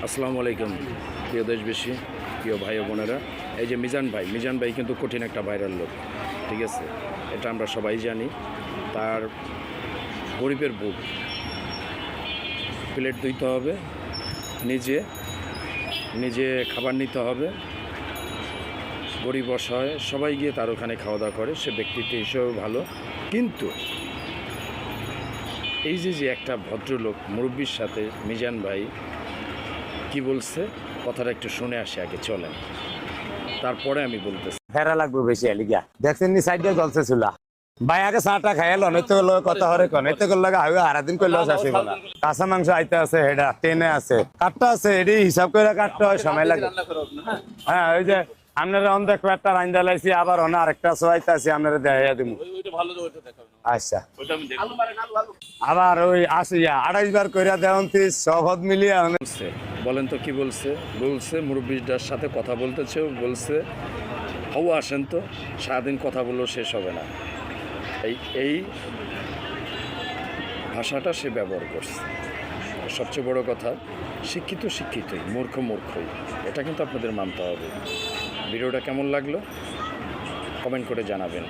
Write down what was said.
আসসালামু আলাইকুম প্রিয় দেশবাসী, প্রিয় ভাই ও বোনেরা। এই যে মিজান ভাই কিন্তু কঠিন একটা ভাইরাল লোক, ঠিক আছে? এটা আমরা সবাই জানি। তার গরিবের বুক, প্লেট ধুইতে হবে, নিজে নিজে খাবার নিতে হবে। গরিব অসহায় সবাই গিয়ে তার ওখানে খাওয়া দাওয়া করে, সে ব্যক্তিত্ব হিসেবেও ভালো। কিন্তু এই যে একটা ভদ্রলোক মুরব্বির সাথে মিজান ভাই কি বলছে, কথাটা একটু শুনে আসে আগে, চলেন, তারপরে আমি বলতেছি। ফেরা লাগবে বেশি আলিগা দেখছেন নি সাইডে জলছে চুলা ভাই আগে চাটা খাইলো নইতে গেল কথা হরে কোন নইতে গেল লাগা হাইও আরাদিন কইলো আসিব না কাঁচা মাংস আইতে আছে হেডা টেনে আছে কাটটা আছে এডি হিসাব করে কাটতে হয় সময় লাগে। হ্যাঁ ওই যে আপনারা অন্ধ একটা রান্দা লাইছি আবার অন্য আরেকটা সোয়াইতে আছে আপনারা দেখাইয়া দিমু। আচ্ছা আবার ওই আসিয়া 28 বার কইরা দেওন 30 সব হদ মিলিয়া বলছে, বলেন তো কি বলছে? বলছে মুরব্বিটার সাথে কথা বলতেছে, বলছে হাও আসেন তো, সারাদিন কথা বললেও শেষ হবে না। এই ভাষাটা সে ব্যবহার করছে। সবচেয়ে বড় কথা, শিক্ষিতই, মূর্খই, এটা কিন্তু আপনাদের মানতে হবে। ভিডিওটা কেমন লাগলো কমেন্ট করে জানাবেন।